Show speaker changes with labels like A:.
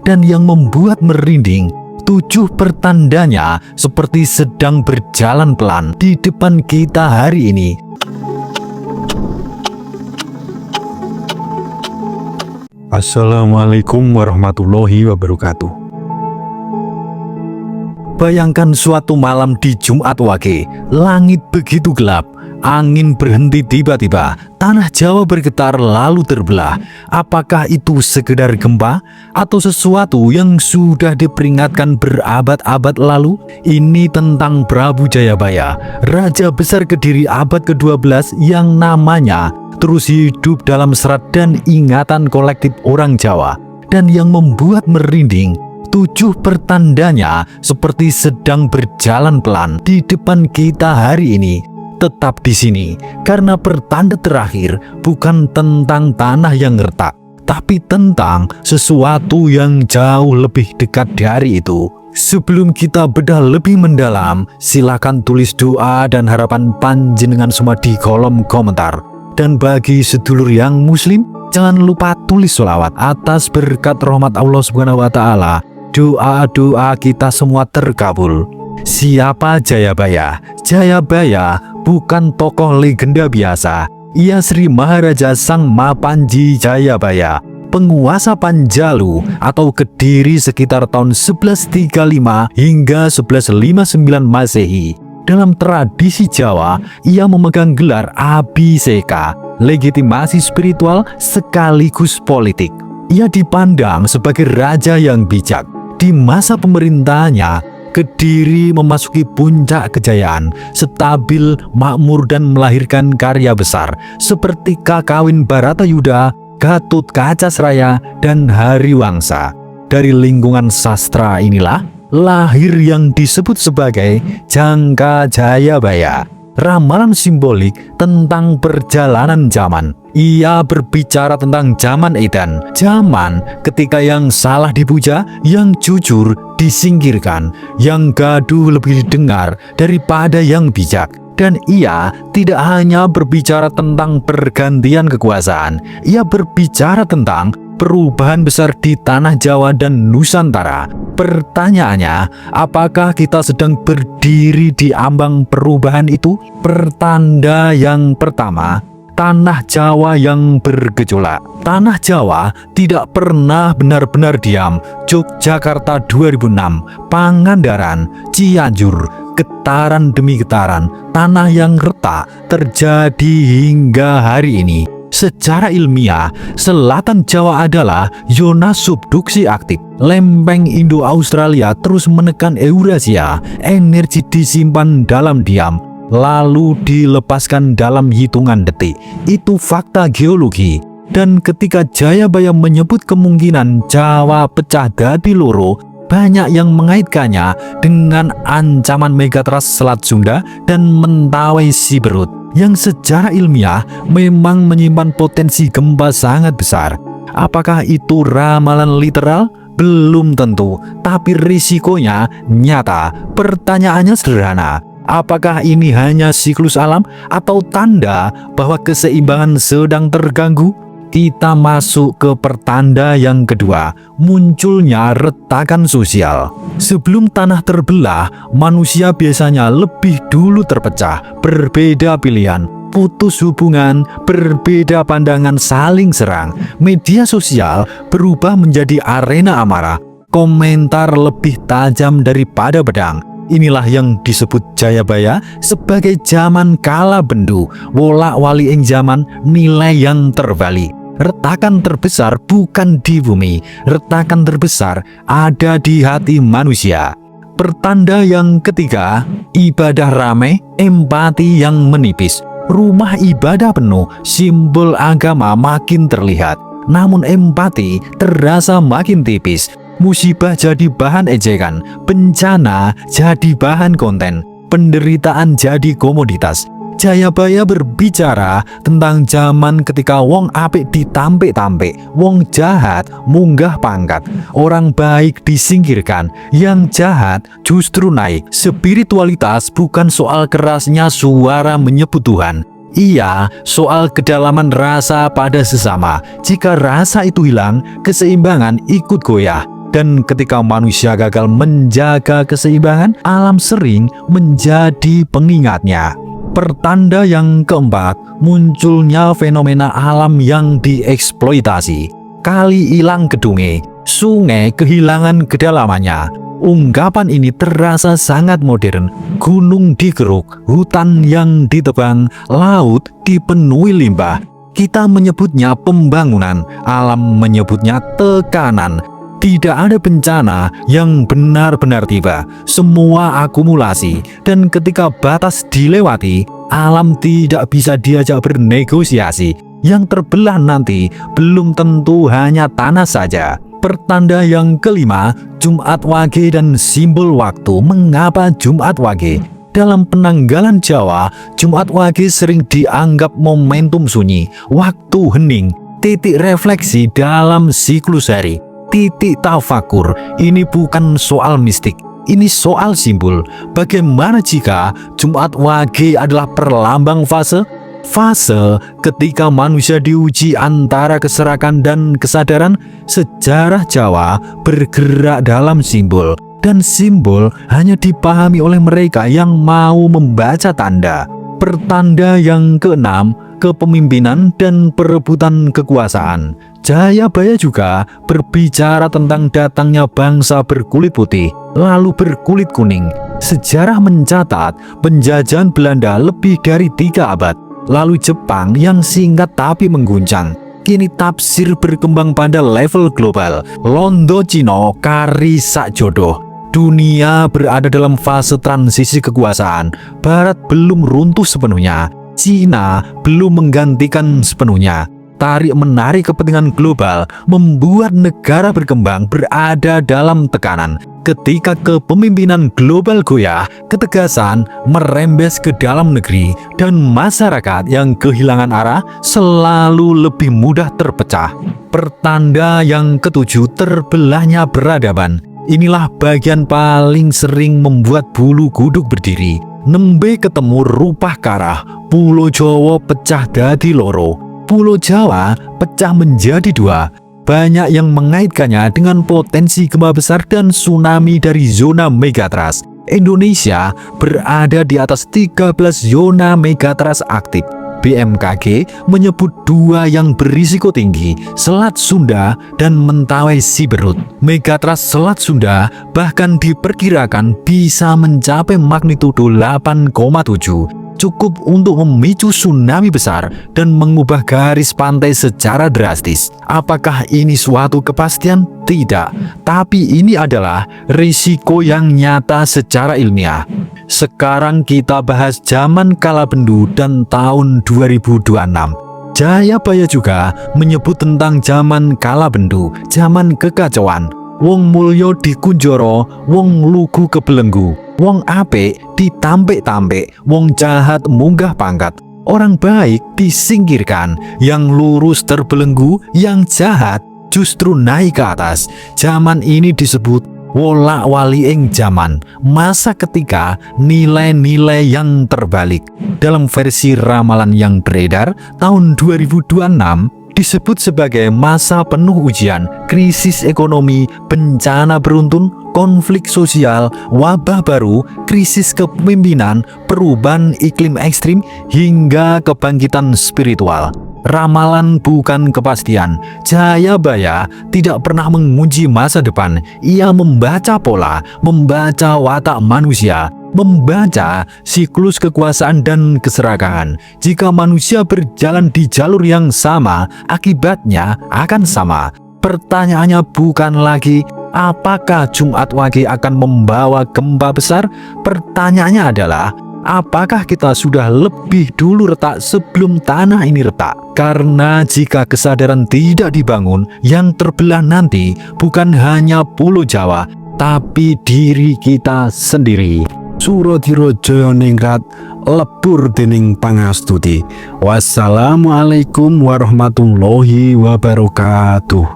A: dan yang membuat merinding. 7 pertandanya seperti sedang berjalan pelan di depan kita hari ini.
B: Assalamualaikum warahmatullahi wabarakatuh.
A: Bayangkan suatu malam di Jumat Wage, langit begitu gelap, angin berhenti tiba-tiba, tanah Jawa bergetar lalu terbelah. Apakah itu sekedar gempa atau sesuatu yang sudah diperingatkan berabad-abad lalu? Ini tentang Prabu Jayabaya, Raja Besar Kediri abad ke-12 yang namanya terus hidup dalam serat dan ingatan kolektif orang Jawa, dan yang membuat merinding. 7 pertandanya seperti sedang berjalan pelan di depan kita hari ini. Tetap di sini, karena pertanda terakhir bukan tentang tanah yang retak, tapi tentang sesuatu yang jauh lebih dekat dari itu. Sebelum kita bedah lebih mendalam, silakan tulis doa dan harapan panjenengan semua di kolom komentar. Dan bagi sedulur yang muslim, jangan lupa tulis sholawat atas berkat rahmat Allah Subhanahu wa Ta'ala. Doa-doa kita semua terkabul. Siapa Jayabaya? Jayabaya bukan tokoh legenda biasa. Ia Sri Maharaja Sang Mapanji Jayabaya, penguasa Panjalu atau Kediri sekitar tahun 1135 hingga 1159 Masehi. Dalam tradisi Jawa, ia memegang gelar Abhiseka, legitimasi spiritual sekaligus politik. Ia dipandang sebagai raja yang bijak. Di masa pemerintahannya, Kediri memasuki puncak kejayaan, stabil, makmur dan melahirkan karya besar seperti Kakawin Baratayuda, Gatut Kacasraya, dan Hariwangsa. Dari lingkungan sastra inilah lahir yang disebut sebagai Jangka Jayabaya, ramalan simbolik tentang perjalanan zaman. Ia berbicara tentang zaman edan, zaman ketika yang salah dipuja, yang jujur disingkirkan, yang gaduh lebih didengar daripada yang bijak. Dan ia tidak hanya berbicara tentang pergantian kekuasaan, ia berbicara tentang perubahan besar di tanah Jawa dan Nusantara. Pertanyaannya, apakah kita sedang berdiri di ambang perubahan itu? Pertanda yang pertama, tanah Jawa yang bergejolak. Tanah Jawa tidak pernah benar-benar diam. Yogyakarta 2006, Pangandaran, Cianjur, getaran demi getaran, tanah yang retak terjadi hingga hari ini. Secara ilmiah, selatan Jawa adalah zona subduksi aktif. Lempeng Indo-Australia terus menekan Eurasia. Energi disimpan dalam diam, lalu dilepaskan dalam hitungan detik. Itu fakta geologi. Dan ketika Jayabaya menyebut kemungkinan Jawa pecah dadi loro, banyak yang mengaitkannya dengan ancaman Megatrust Selat Sunda dan Mentawai Siberut, yang secara ilmiah memang menyimpan potensi gempa sangat besar. Apakah itu ramalan literal? Belum tentu, tapi risikonya nyata. Pertanyaannya sederhana, apakah ini hanya siklus alam atau tanda bahwa keseimbangan sedang terganggu? Kita masuk ke pertanda yang kedua, munculnya retakan sosial. Sebelum tanah terbelah, manusia biasanya lebih dulu terpecah, berbeda pilihan, putus hubungan, berbeda pandangan, saling serang. Media sosial berubah menjadi arena amarah, komentar lebih tajam daripada pedang. Inilah yang disebut Jayabaya sebagai zaman kala bendu, wolak-wali ing zaman nilai yang terbalik. Retakan terbesar bukan di bumi, retakan terbesar ada di hati manusia. Pertanda yang ketiga, ibadah ramai, empati yang menipis. Rumah ibadah penuh, simbol agama makin terlihat, namun empati terasa makin tipis. Musibah jadi bahan ejekan, bencana jadi bahan konten, penderitaan jadi komoditas. Jayabaya berbicara tentang zaman ketika wong apik ditampik-tampik, wong jahat munggah pangkat, orang baik disingkirkan, yang jahat justru naik. Spiritualitas bukan soal kerasnya suara menyebut Tuhan. Iya, soal kedalaman rasa pada sesama. Jika rasa itu hilang, keseimbangan ikut goyah. Dan ketika manusia gagal menjaga keseimbangan, alam sering menjadi pengingatnya. Pertanda yang keempat, munculnya fenomena alam yang dieksploitasi. Kali hilang gedungnya, sungai kehilangan kedalamannya. Ungkapan ini terasa sangat modern. Gunung digeruk, hutan yang ditebang, laut dipenuhi limbah. Kita menyebutnya pembangunan, alam menyebutnya tekanan. Tidak ada bencana yang benar-benar tiba, semua akumulasi. Dan ketika batas dilewati, alam tidak bisa diajak bernegosiasi. Yang terbelah nanti belum tentu hanya tanah saja. Pertanda yang kelima, Jumat Wage dan simbol waktu. Mengapa Jumat Wage? Dalam penanggalan Jawa, Jumat Wage sering dianggap momentum sunyi, waktu hening, titik refleksi dalam siklus hari, titik tafakur. Ini bukan soal mistik, ini soal simbol. Bagaimana jika Jumat Wage adalah perlambang fase? Fase ketika manusia diuji antara keserakan dan kesadaran. Sejarah Jawa bergerak dalam simbol, dan simbol hanya dipahami oleh mereka yang mau membaca tanda. Pertanda yang keenam, kepemimpinan dan perebutan kekuasaan. Jayabaya juga berbicara tentang datangnya bangsa berkulit putih, lalu berkulit kuning. Sejarah mencatat penjajahan Belanda lebih dari 3 abad, lalu Jepang yang singkat tapi mengguncang. Kini tafsir berkembang pada level global. Londo Cino kari sak jodoh. Dunia berada dalam fase transisi kekuasaan. Barat belum runtuh sepenuhnya, Cina belum menggantikan sepenuhnya. Tarik-menarik kepentingan global membuat negara berkembang berada dalam tekanan. Ketika kepemimpinan global goyah, ketegasan merembes ke dalam negeri, dan masyarakat yang kehilangan arah selalu lebih mudah terpecah. Pertanda yang ketujuh, terbelahnya peradaban. Inilah bagian paling sering membuat bulu kuduk berdiri. Nembe ketemu rupah karah, Pulau Jawa pecah dadi loro. Pulau Jawa pecah menjadi 2. Banyak yang mengaitkannya dengan potensi gempa besar dan tsunami dari zona megatrust. Indonesia berada di atas 13 zona megatrust aktif. BMKG menyebut 2 yang berisiko tinggi, Selat Sunda dan Mentawai Siberut. Megatrust Selat Sunda bahkan diperkirakan bisa mencapai magnitudo 8,7. Cukup untuk memicu tsunami besar dan mengubah garis pantai secara drastis. Apakah ini suatu kepastian? Tidak, tapi ini adalah risiko yang nyata secara ilmiah. Sekarang kita bahas zaman Kalabendu dan tahun 2026. Jayabaya juga menyebut tentang zaman Kalabendu, zaman kekacauan. Wong mulya dikunjara, wong lugu kebelenggu, wong apik ditampik-tampik, wong jahat munggah pangkat. Orang baik disingkirkan, yang lurus terbelenggu, yang jahat justru naik ke atas. Zaman ini disebut wolak-waliking zaman, masa ketika nilai-nilai yang terbalik. Dalam versi ramalan yang beredar tahun 2026 disebut sebagai masa penuh ujian, krisis ekonomi, bencana beruntun, konflik sosial, wabah baru, krisis kepemimpinan, perubahan iklim ekstrim, hingga kebangkitan spiritual. Ramalan bukan kepastian. Jayabaya tidak pernah menguji masa depan. Ia membaca pola, membaca watak manusia, membaca siklus kekuasaan dan keserakahan. Jika manusia berjalan di jalur yang sama, akibatnya akan sama. Pertanyaannya bukan lagi apakah Jumat Wage akan membawa gempa besar. Pertanyaannya adalah apakah kita sudah lebih dulu retak sebelum tanah ini retak? Karena jika kesadaran tidak dibangun, yang terbelah nanti bukan hanya Pulau Jawa, tapi diri kita sendiri.
B: Suradira Jayaningrat lebur dening pangastuti. Wassalamualaikum warahmatullahi wabarakatuh.